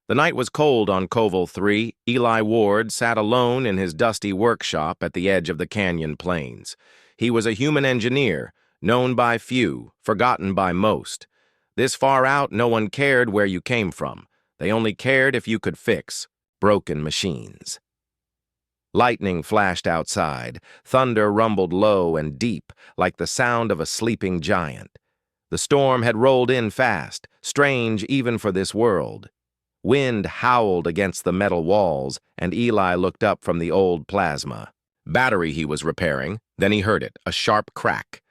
The night was cold on Koval 3. Eli Ward sat alone in his dusty workshop at the edge of the canyon plains. He was a human engineer, known by few, forgotten by most. This far out, no one cared where you came from. They only cared if you could fix broken machines. Lightning flashed outside. Thunder rumbled low and deep, like the sound of a sleeping giant. The storm had rolled in fast, strange even for this world. Wind howled against the metal walls, and Eli looked up from the old plasma. Battery he was repairing. Then he heard it, a sharp crack.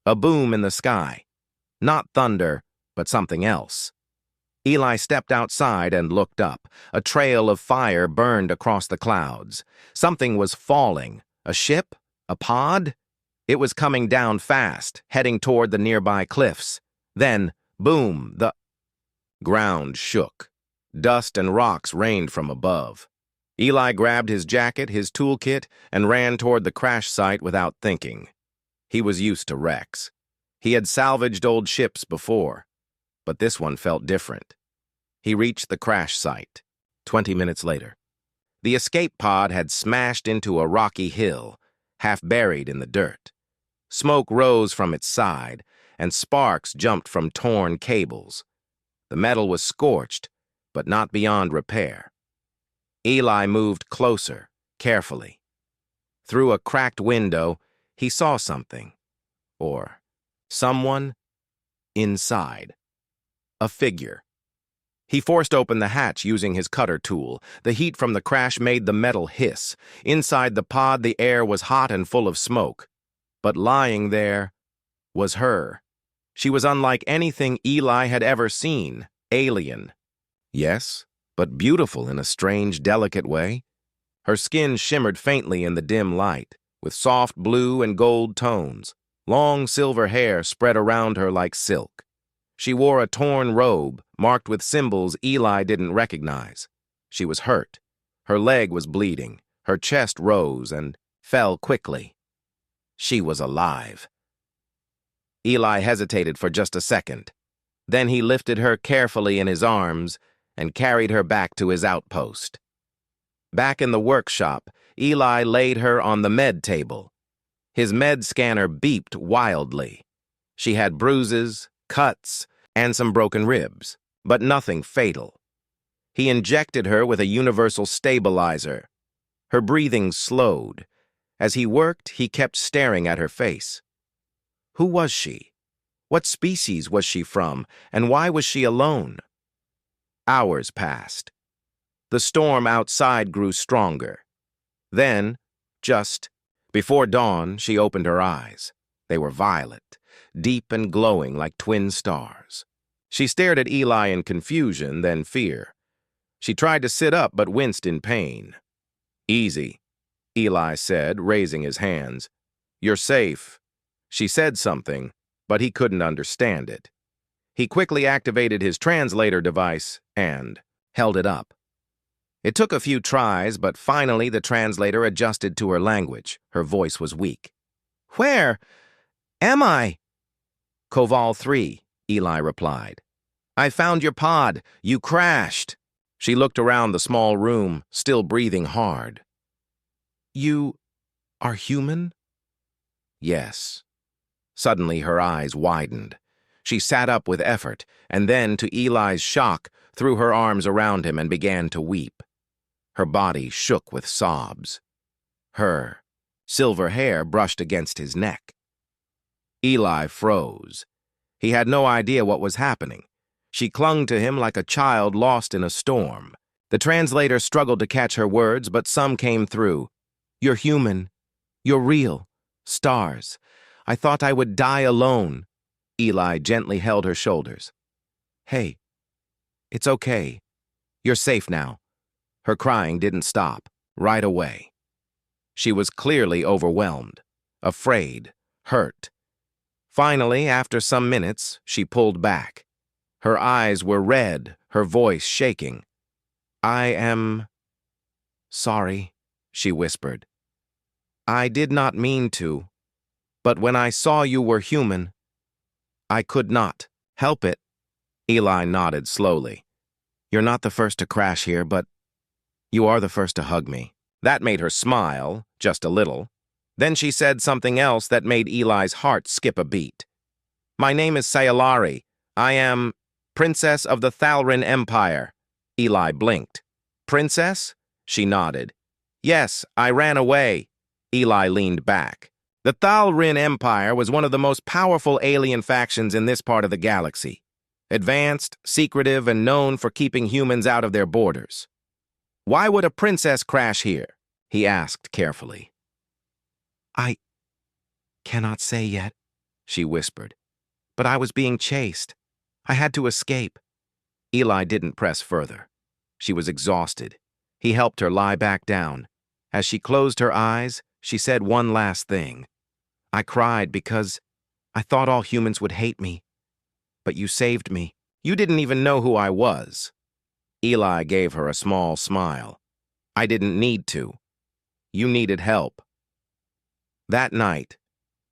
A boom in the sky. Not thunder, but something else. Eli stepped outside and looked up. A trail of fire burned across the clouds. Something was falling. A ship? A pod? It was coming down fast, heading toward the nearby cliffs. Then, boom, the ground shook. Dust and rocks rained from above. Eli grabbed his jacket, his toolkit, and ran toward the crash site without thinking. He was used to wrecks. He had salvaged old ships before, but this one felt different. He reached the crash site. 20 minutes later. The escape pod had smashed into a rocky hill, half buried in the dirt. Smoke rose from its side, and sparks jumped from torn cables. The metal was scorched, but not beyond repair. Eli moved closer, carefully. Through a cracked window, he saw something. Or someone inside. A figure. He forced open the hatch using his cutter tool. The heat from the crash made the metal hiss. Inside the pod, the air was hot and full of smoke. But lying there was her. She was unlike anything Eli had ever seen. Alien. Yes, but beautiful in a strange, delicate way. Her skin shimmered faintly in the dim light, with soft blue and gold tones. Long silver hair spread around her like silk. She wore a torn robe, marked with symbols Eli didn't recognize. She was hurt. Her leg was bleeding. Her chest rose and fell quickly. She was alive. Eli hesitated for just a second. Then he lifted her carefully in his arms and carried her back to his outpost. Back in the workshop, Eli laid her on the med table. His med scanner beeped wildly. She had bruises, cuts, and some broken ribs, but nothing fatal. He injected her with a universal stabilizer. Her breathing slowed. As he worked, he kept staring at her face. Who was she? What species was she from, and why was she alone? Hours passed. The storm outside grew stronger. Then, just before dawn, she opened her eyes. They were violet, deep and glowing like twin stars. She stared at Eli in confusion, then fear. She tried to sit up but winced in pain. Easy, Eli said, raising his hands. You're safe. She said something, but he couldn't understand it. He quickly activated his translator device and held it up. It took a few tries, but finally the translator adjusted to her language. Her voice was weak. Where am I? Koval 3, Eli replied. I found your pod. You crashed. She looked around the small room, still breathing hard. You are human? Yes. Suddenly her eyes widened. She sat up with effort, and then, to Eli's shock, threw her arms around him and began to weep. Her body shook with sobs. Her silver hair brushed against his neck. Eli froze. He had no idea what was happening. She clung to him like a child lost in a storm. The translator struggled to catch her words, but some came through. You're human. You're real. Stars. I thought I would die alone. Eli gently held her shoulders. Hey, it's okay. You're safe now. Her crying didn't stop, right away. She was clearly overwhelmed, afraid, hurt. Finally, after some minutes, she pulled back. Her eyes were red, her voice shaking. I am sorry, she whispered. I did not mean to, but when I saw you were human, I could not help it. Eli nodded slowly. You're not the first to crash here, but you are the first to hug me. That made her smile, just a little. Then she said something else that made Eli's heart skip a beat. My name is Sayalari. I am Princess of the Thalrin Empire. Eli blinked. Princess? She nodded. Yes, I ran away. Eli leaned back. The Thalrin Empire was one of the most powerful alien factions in this part of the galaxy. Advanced, secretive, and known for keeping humans out of their borders. Why would a princess crash here? He asked carefully. I cannot say yet, she whispered. But I was being chased. I had to escape. Eli didn't press further. She was exhausted. He helped her lie back down. As she closed her eyes, she said one last thing. I cried because I thought all humans would hate me. But you saved me. You didn't even know who I was. Eli gave her a small smile. I didn't need to. You needed help. That night,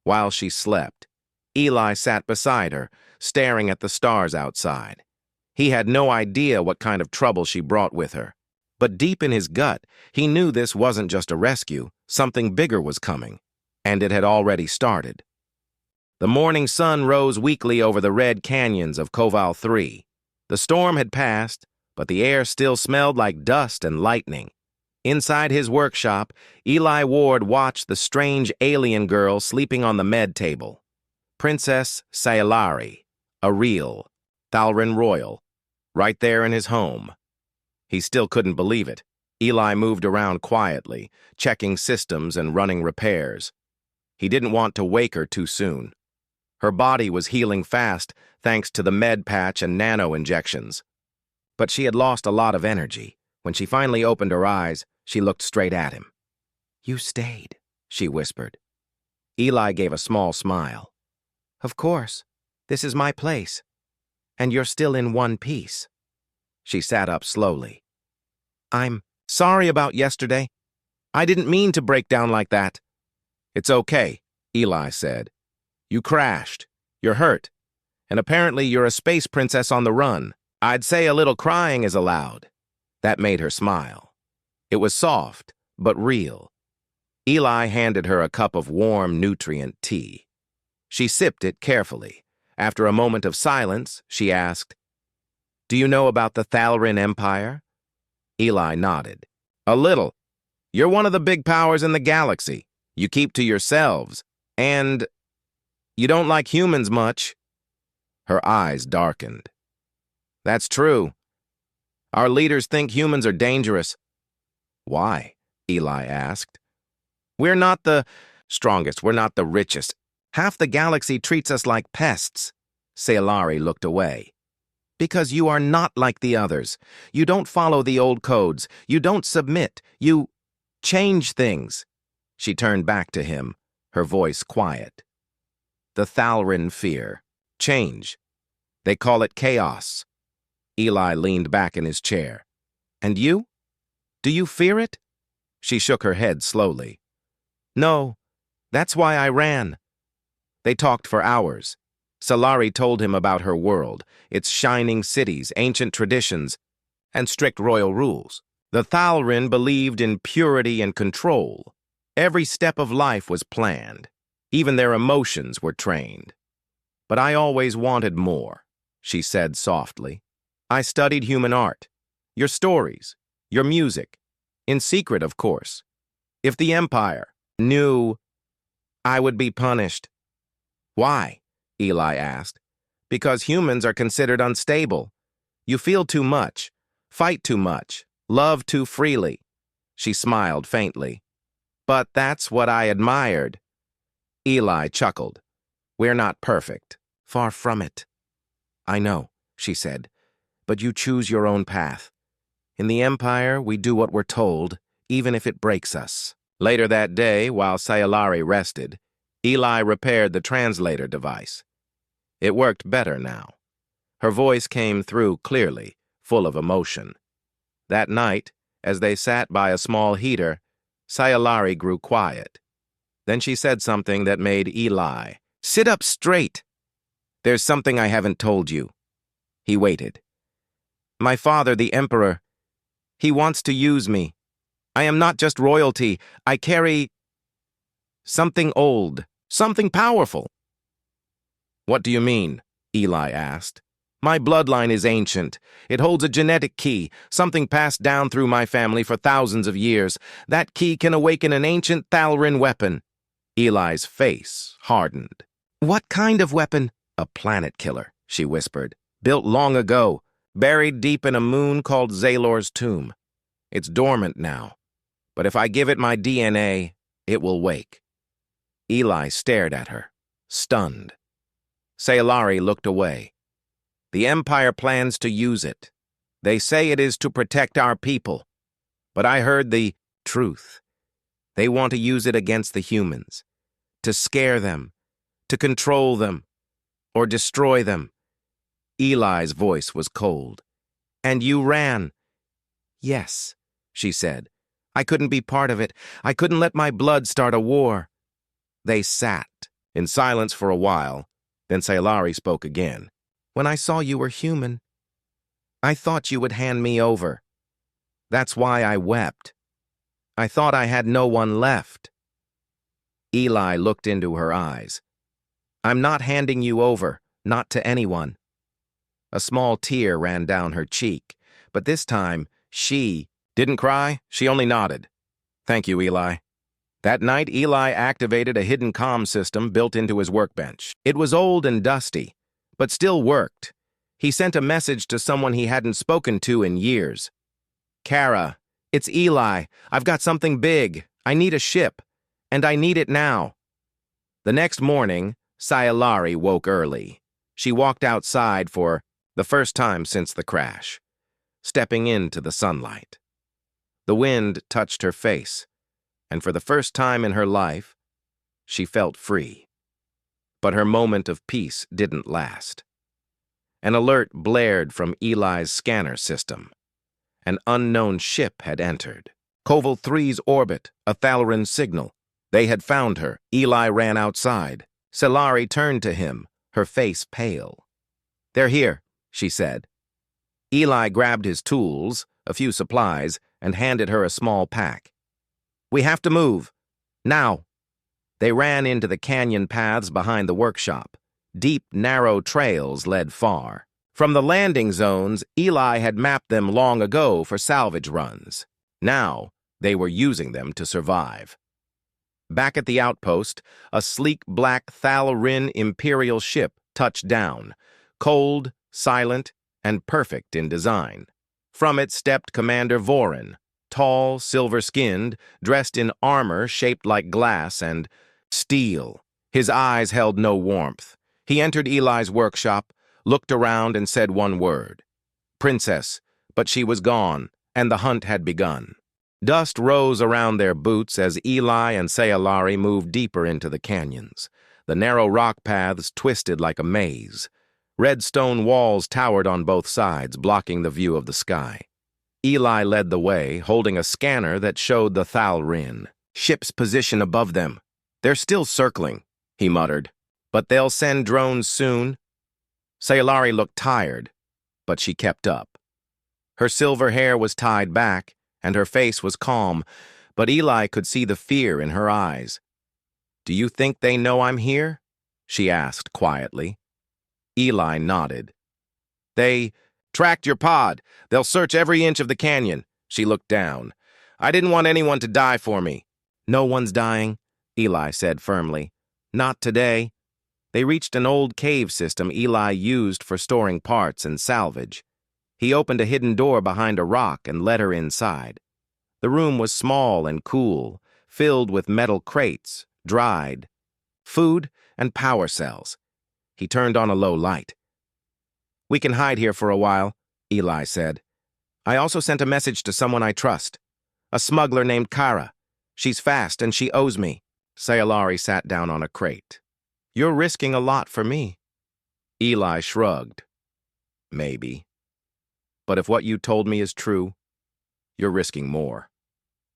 while she slept, Eli sat beside her, staring at the stars outside. He had no idea what kind of trouble she brought with her. But deep in his gut, he knew this wasn't just a rescue. Something bigger was coming, and it had already started. The morning sun rose weakly over the red canyons of Koval 3. The storm had passed, but the air still smelled like dust and lightning. Inside his workshop, Eli Ward watched the strange alien girl sleeping on the med table. Princess Sayalari, a real Thalrin royal, right there in his home. He still couldn't believe it. Eli moved around quietly, checking systems and running repairs. He didn't want to wake her too soon. Her body was healing fast thanks to the med patch and nano injections. But she had lost a lot of energy. When she finally opened her eyes, she looked straight at him. You stayed, she whispered. Eli gave a small smile. Of course, this is my place. And you're still in one piece. She sat up slowly. I'm sorry about yesterday. I didn't mean to break down like that. It's okay, Eli said. You crashed. You're hurt. And apparently you're a space princess on the run. I'd say a little crying is allowed. That made her smile. It was soft, but real. Eli handed her a cup of warm, nutrient tea. She sipped it carefully. After a moment of silence, she asked, Do you know about the Thalrin Empire? Eli nodded. A little. You're one of the big powers in the galaxy. You keep to yourselves. And you don't like humans much. Her eyes darkened. That's true. Our leaders think humans are dangerous. Why? Eli asked. We're not the strongest. We're not the richest. Half the galaxy treats us like pests. Sayalari looked away. Because you are not like the others. You don't follow the old codes. You don't submit. You change things. She turned back to him, her voice quiet. The Thalrin fear. Change. They call it chaos. Eli leaned back in his chair. And you? Do you fear it? She shook her head slowly. No, that's why I ran. They talked for hours. Salari told him about her world, its shining cities, ancient traditions, and strict royal rules. The Thalrin believed in purity and control. Every step of life was planned. Even their emotions were trained. But I always wanted more, she said softly. I studied human art, your stories, your music, in secret, of course. If the Empire knew, I would be punished. Why? Eli asked. Because humans are considered unstable. You feel too much, fight too much, love too freely. She smiled faintly. But that's what I admired. Eli chuckled. We're not perfect. Far from it. I know, she said, but you choose your own path. In the Empire, we do what we're told, even if it breaks us. Later that day, while Sayalari rested, Eli repaired the translator device. It worked better now. Her voice came through clearly, full of emotion. That night, as they sat by a small heater, Sayalari grew quiet. Then she said something that made Eli sit up straight. There's something I haven't told you. He waited. My father, the Emperor, he wants to use me. I am not just royalty. I carry something old, something powerful. What do you mean? Eli asked. My bloodline is ancient. It holds a genetic key, something passed down through my family for thousands of years. That key can awaken an ancient Thalrin weapon. Eli's face hardened. What kind of weapon? A planet killer, she whispered. Built long ago, buried deep in a moon called Zalor's tomb. It's dormant now, but if I give it my DNA, it will wake. Eli stared at her, stunned. Sayalari looked away. The Empire plans to use it. They say it is to protect our people. But I heard the truth. They want to use it against the humans, to scare them, to control them, or destroy them. Eli's voice was cold. And you ran. Yes, she said. I couldn't be part of it. I couldn't let my blood start a war. They sat in silence for a while. Then Sayalari spoke again. When I saw you were human, I thought you would hand me over. That's why I wept. I thought I had no one left. Eli looked into her eyes. I'm not handing you over, not to anyone. A small tear ran down her cheek, but this time she didn't cry, she only nodded. Thank you, Eli. That night, Eli activated a hidden comm system built into his workbench. It was old and dusty, but still worked. He sent a message to someone he hadn't spoken to in years. Kara, it's Eli. I've got something big. I need a ship, and I need it now. The next morning, Sayalari woke early. She walked outside for the first time since the crash, stepping into the sunlight. The wind touched her face, and for the first time in her life, she felt free. But her moment of peace didn't last. An alert blared from Eli's scanner system. An unknown ship had entered. Koval 3's orbit, a Thalrin signal. They had found her. Eli ran outside. Sayalari turned to him, her face pale. They're here, she said. Eli grabbed his tools, a few supplies, and handed her a small pack. We have to move. Now. They ran into the canyon paths behind the workshop. Deep, narrow trails led far. From the landing zones, Eli had mapped them long ago for salvage runs. Now, they were using them to survive. Back at the outpost, a sleek black Thalrin Imperial ship touched down, cold, silent, and perfect in design. From it stepped Commander Vorin, tall, silver-skinned, dressed in armor shaped like glass and steel. His eyes held no warmth. He entered Eli's workshop, looked around and said one word. Princess, but she was gone, and the hunt had begun. Dust rose around their boots as Eli and Sayalari moved deeper into the canyons. The narrow rock paths twisted like a maze. Red stone walls towered on both sides, blocking the view of the sky. Eli led the way, holding a scanner that showed the Thalrin. Ship's position above them. They're still circling, he muttered. But they'll send drones soon. Sayalari looked tired, but she kept up. Her silver hair was tied back, and her face was calm, but Eli could see the fear in her eyes. Do you think they know I'm here? She asked quietly. Eli nodded. They tracked your pod. They'll search every inch of the canyon. She looked down. I didn't want anyone to die for me. No one's dying, Eli said firmly. Not today. They reached an old cave system Eli used for storing parts and salvage. He opened a hidden door behind a rock and led her inside. The room was small and cool, filled with metal crates, dried, food, and power cells. He turned on a low light. We can hide here for a while, Eli said. I also sent a message to someone I trust. A smuggler named Kara. She's fast and she owes me. Sayalari sat down on a crate. You're risking a lot for me. Eli shrugged. Maybe. But if what you told me is true, you're risking more.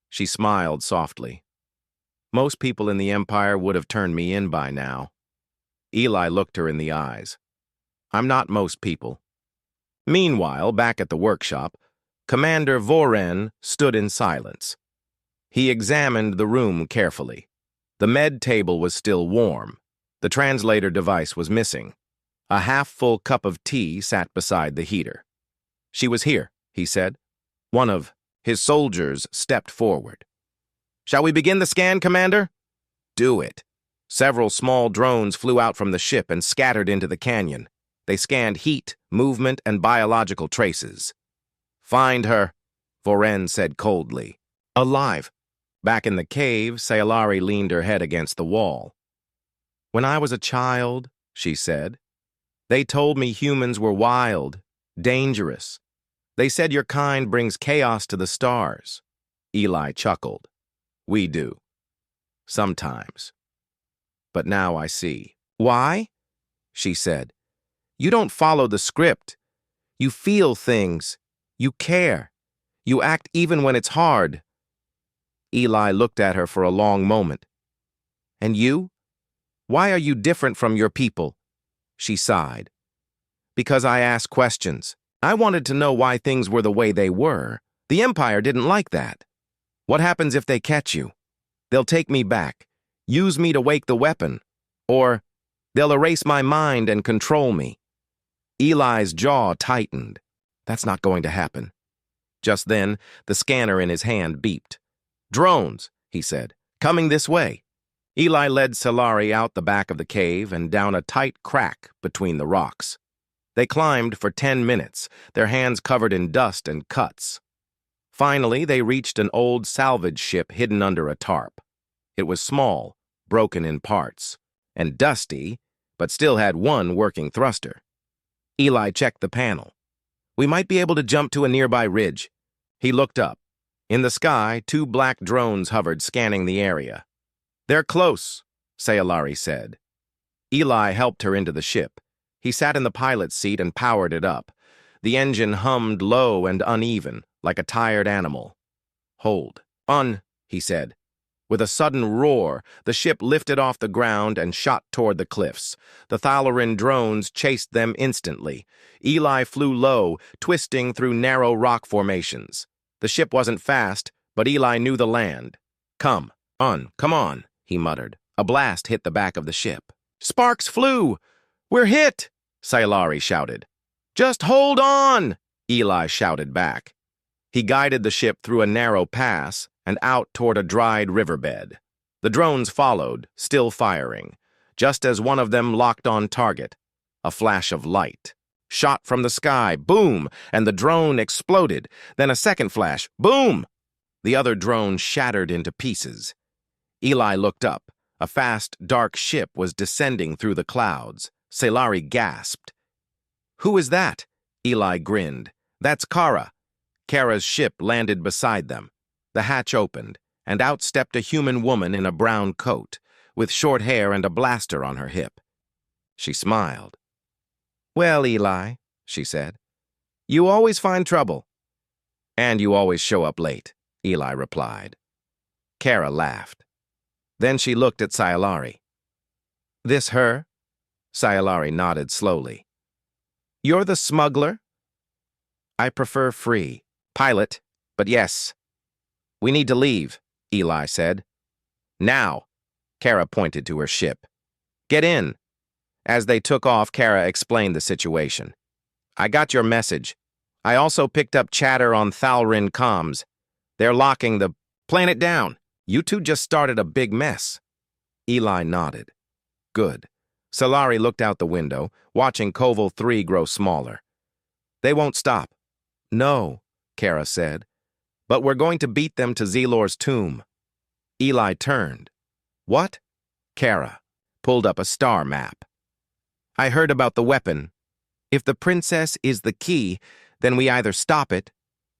She smiled softly. Most people in the Empire would have turned me in by now. Eli looked her in the eyes. I'm not most people. Meanwhile, back at the workshop, Commander Voren stood in silence. He examined the room carefully. The med table was still warm. The translator device was missing. A half-full cup of tea sat beside the heater. "She was here," he said. One of his soldiers stepped forward. "Shall we begin the scan, Commander?" "Do it." Several small drones flew out from the ship and scattered into the canyon. They scanned heat, movement, and biological traces. "Find her," Voren said coldly. "Alive." Back in the cave, Sayalari leaned her head against the wall. "When I was a child," she said, "they told me humans were wild, dangerous. They said your kind brings chaos to the stars." Eli chuckled. "We do. Sometimes. But now I see." "Why?" she said. "You don't follow the script. You feel things. You care. You act even when it's hard." Eli looked at her for a long moment. "And you? Why are you different from your people?" She sighed. "Because I asked questions. I wanted to know why things were the way they were. The Empire didn't like that. What happens if they catch you? They'll take me back, use me to wake the weapon, or they'll erase my mind and control me." Eli's jaw tightened. That's not going to happen. Just then, the scanner in his hand beeped. "Drones," he said, "coming this way." Eli led Salari out the back of the cave and down a tight crack between the rocks. They climbed for 10 minutes, their hands covered in dust and cuts. Finally, they reached an old salvage ship hidden under a tarp. It was small, broken in parts, and dusty, but still had one working thruster. Eli checked the panel. "We might be able to jump to a nearby ridge." He looked up. In the sky, 2 black drones hovered, scanning the area. "They're close," Sayalari said. Eli helped her into the ship. He sat in the pilot's seat and powered it up. The engine hummed low and uneven, like a tired animal. "Hold. On," he said. With a sudden roar, the ship lifted off the ground and shot toward the cliffs. The Thalarin drones chased them instantly. Eli flew low, twisting through narrow rock formations. The ship wasn't fast, but Eli knew the land. Come on," he muttered. A blast hit the back of the ship. "Sparks flew! We're hit!" Sayalari shouted. "Just hold on!" Eli shouted back. He guided the ship through a narrow pass and out toward a dried riverbed. The drones followed, still firing, just as one of them locked on target. A flash of light. Shot from the sky, boom, and the drone exploded. Then a second flash, boom! The other drone shattered into pieces. Eli looked up. A fast, dark ship was descending through the clouds. Sayalari gasped. "Who is that?" Eli grinned. "That's Kara." Kara's ship landed beside them. The hatch opened, and out stepped a human woman in a brown coat, with short hair and a blaster on her hip. She smiled. "Well, Eli," she said, "you always find trouble." "And you always show up late," Eli replied. Kara laughed. Then she looked at Sayalari. "This her?" Sayalari nodded slowly. "You're the smuggler?" "I prefer free. Pilot, but yes." "We need to leave," Eli said. "Now." Kara pointed to her ship. "Get in." As they took off, Kara explained the situation. "I got your message. I also picked up chatter on Thalrin comms. They're locking the planet down. You two just started a big mess." Eli nodded. "Good." Salari looked out the window, watching Koval 3 grow smaller. "They won't stop." "No," Kara said. "But we're going to beat them to Zelor's tomb." Eli turned. "What?" Kara pulled up a star map. "I heard about the weapon. If the princess is the key, then we either stop it,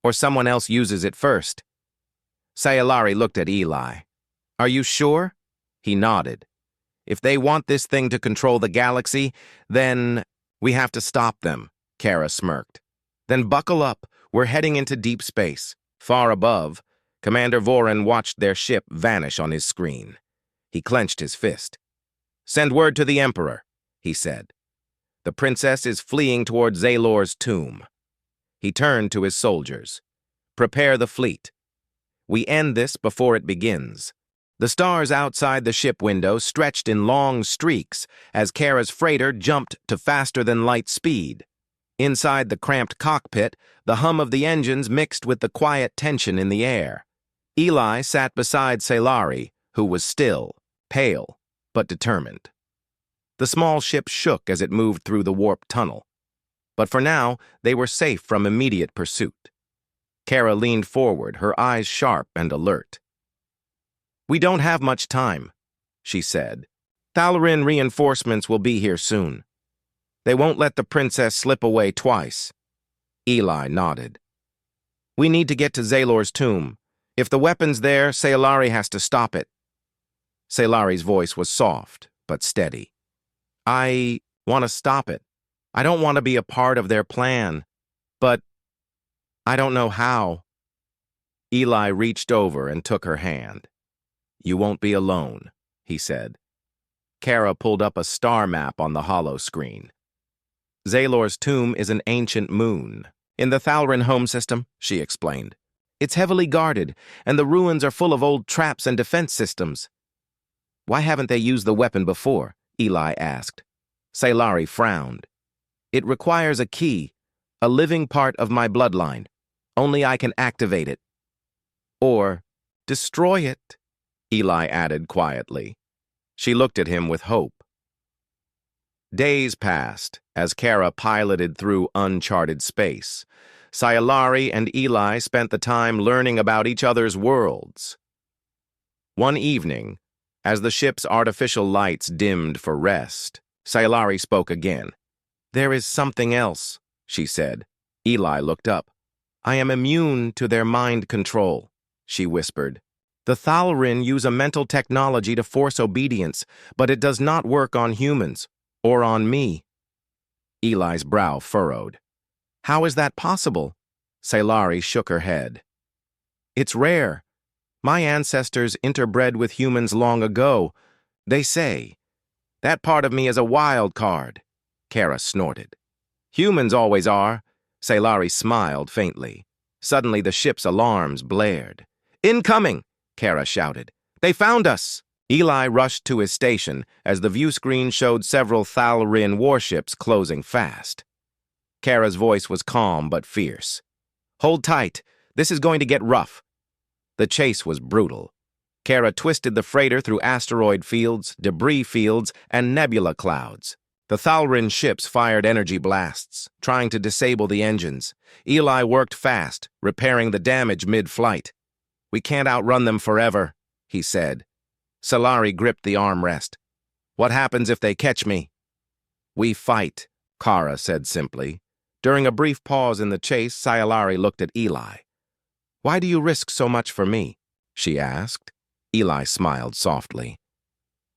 or someone else uses it first." Sayalari looked at Eli. "Are you sure?" He nodded. "If they want this thing to control the galaxy, then we have to stop them," Kara smirked. "Then buckle up. We're heading into deep space." Far above, Commander Voren watched their ship vanish on his screen. He clenched his fist. "Send word to the Emperor," he said. "The princess is fleeing toward Zalor's tomb." He turned to his soldiers. Prepare the fleet. We end this before it begins. The stars outside the ship window stretched in long streaks as Kara's freighter jumped to faster-than-light speed. Inside the cramped cockpit, the hum of the engines mixed with the quiet tension in the air. Eli sat beside Sailari, who was still, pale, but determined. The small ship shook as it moved through the warp tunnel. But for now, they were safe from immediate pursuit. Kara leaned forward, her eyes sharp and alert. "We don't have much time," she said. "Thalarin reinforcements will be here soon. They won't let the princess slip away twice." Eli nodded. "We need to get to Zaylor's tomb. If the weapon's there, Sailari has to stop it." Sailari's voice was soft, but steady. "I want to stop it. I don't want to be a part of their plan. But I don't know how." Eli reached over and took her hand. "You won't be alone," he said. Kara pulled up a star map on the holo screen. "Zaylor's tomb is an ancient moon. In the Thalarin home system," she explained. "It's heavily guarded, and the ruins are full of old traps and defense systems." "Why haven't they used the weapon before?" Eli asked. Sailari frowned. "It requires a key, a living part of my bloodline. Only I can activate it. Or destroy it," Eli added quietly. She looked at him with hope. Days passed as Kara piloted through uncharted space. Sailari and Eli spent the time learning about each other's worlds. One evening, as the ship's artificial lights dimmed for rest, Sailari spoke again. "There is something else," she said. Eli looked up. "I am immune to their mind control," she whispered. "The Thalarin use a mental technology to force obedience, but it does not work on humans, or on me." Eli's brow furrowed. "How is that possible?" Sailari shook her head. "It's rare. My ancestors interbred with humans long ago. They say. That part of me is a wild card." Kara snorted. "Humans always are." Sailari smiled faintly. Suddenly the ship's alarms blared. "Incoming!" Kara shouted. "They found us!" Eli rushed to his station as the view screen showed several Thalarin warships closing fast. Kara's voice was calm but fierce. "Hold tight. This is going to get rough." The chase was brutal. Kara twisted the freighter through asteroid fields, debris fields, and nebula clouds. The Thalarin ships fired energy blasts, trying to disable the engines. Eli worked fast, repairing the damage mid-flight. "We can't outrun them forever," he said. Sailari gripped the armrest. "What happens if they catch me?" "We fight," Kara said simply. During a brief pause in the chase, Sailari looked at Eli. "Why do you risk so much for me?" she asked. Eli smiled softly.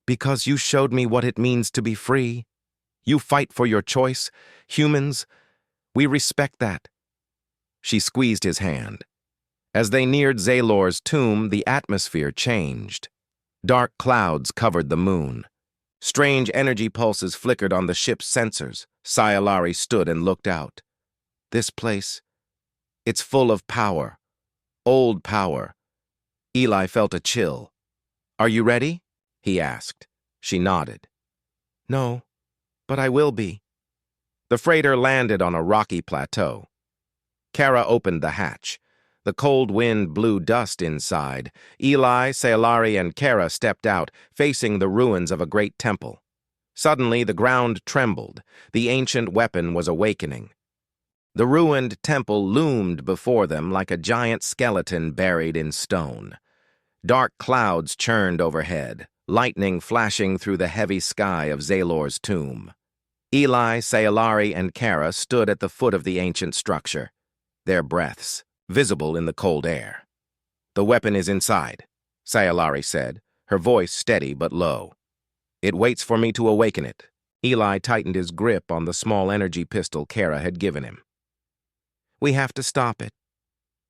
"Because you showed me what it means to be free. You fight for your choice. Humans, we respect that." She squeezed his hand. As they neared Zaylor's tomb, the atmosphere changed. Dark clouds covered the moon. Strange energy pulses flickered on the ship's sensors. Sailari stood and looked out. "This place, it's full of power. Old power." Eli felt a chill. "Are you ready?" he asked. She nodded. "No, but I will be." The freighter landed on a rocky plateau. Kara opened the hatch. The cold wind blew dust inside. Eli, Sailari, and Kara stepped out, facing the ruins of a great temple. Suddenly, the ground trembled. The ancient weapon was awakening. The ruined temple loomed before them like a giant skeleton buried in stone. Dark clouds churned overhead, lightning flashing through the heavy sky of Zaylor's tomb. Eli, Sailari, and Kara stood at the foot of the ancient structure, their breaths visible in the cold air. "The weapon is inside," Sailari said, her voice steady but low. "It waits for me to awaken it." Eli tightened his grip on the small energy pistol Kara had given him. "We have to stop it,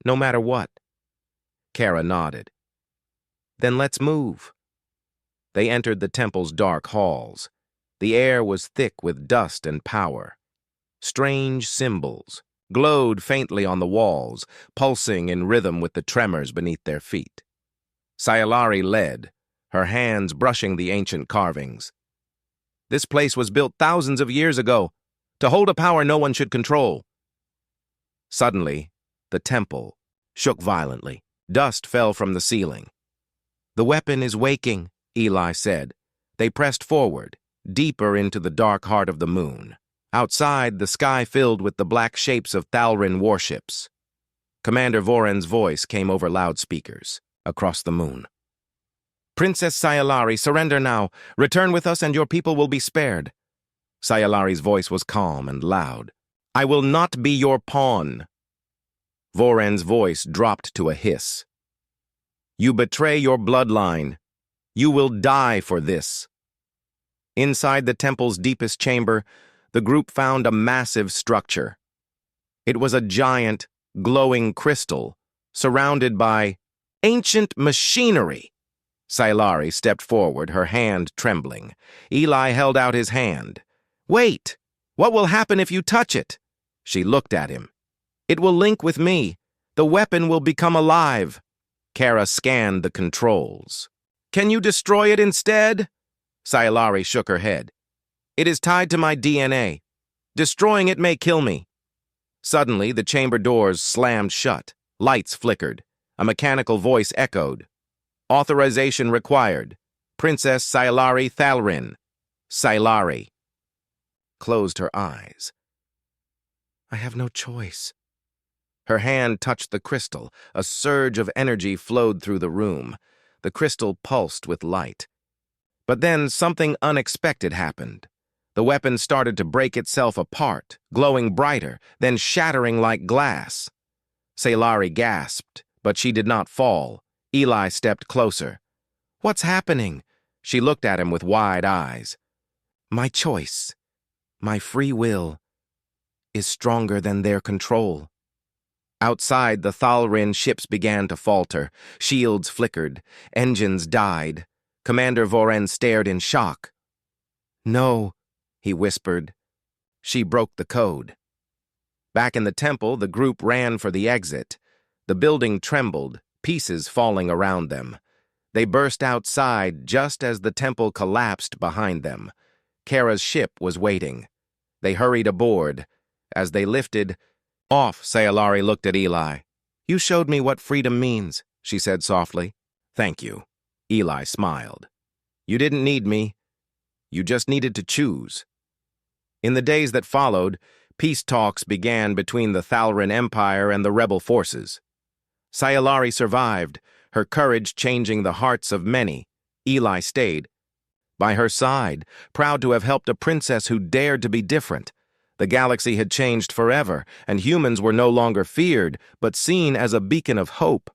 no matter what." Kara nodded. "Then let's move." They entered the temple's dark halls. The air was thick with dust and power. Strange symbols, glowed faintly on the walls, pulsing in rhythm with the tremors beneath their feet. Scifi led, her hands brushing the ancient carvings. This place was built thousands of years ago, to hold a power no one should control. Suddenly, the temple shook violently. Dust fell from the ceiling. "The weapon is waking," Eli said. They pressed forward, deeper into the dark heart of the moon. Outside, the sky filled with the black shapes of Thalrin warships. Commander Voren's voice came over loudspeakers across the moon. "Princess Scifi, surrender now. Return with us and your people will be spared." Scifi's voice was calm and loud. "I will not be your pawn." Voren's voice dropped to a hiss. "You betray your bloodline. You will die for this." Inside the temple's deepest chamber, the group found a massive structure. It was a giant, glowing crystal, surrounded by ancient machinery. Scifi stepped forward, her hand trembling. Eli held out his hand. "Wait! What will happen if you touch it?" She looked at him. "It will link with me. The weapon will become alive." Kara scanned the controls. "Can you destroy it instead?" Scifi shook her head. "It is tied to my DNA. Destroying it may kill me." Suddenly, the chamber doors slammed shut. Lights flickered. A mechanical voice echoed. "Authorization required. Princess Scifi Thalrin." Scifi closed her eyes. "I have no choice." Her hand touched the crystal. A surge of energy flowed through the room. The crystal pulsed with light. But then something unexpected happened. The weapon started to break itself apart, glowing brighter, then shattering like glass. Scifi gasped, but she did not fall. Eli stepped closer. "What's happening?" She looked at him with wide eyes. "My choice, my free will, is stronger than their control." Outside, the Thalrin ships began to falter. Shields flickered. Engines died. Commander Voren stared in shock. "No," he whispered. She broke the code. Back in the temple, the group ran for the exit. The building trembled, pieces falling around them. They burst outside just as the temple collapsed behind them. Kara's ship was waiting. They hurried aboard. As they lifted off, Scifi looked at Eli. "You showed me what freedom means," she said softly. "Thank you." Eli smiled. "You didn't need me. You just needed to choose." In the days that followed, peace talks began between the Thalrin Empire and the rebel forces. Scifi survived, her courage changing the hearts of many. Eli stayed by her side, proud to have helped a princess who dared to be different. The galaxy had changed forever, and humans were no longer feared, but seen as a beacon of hope.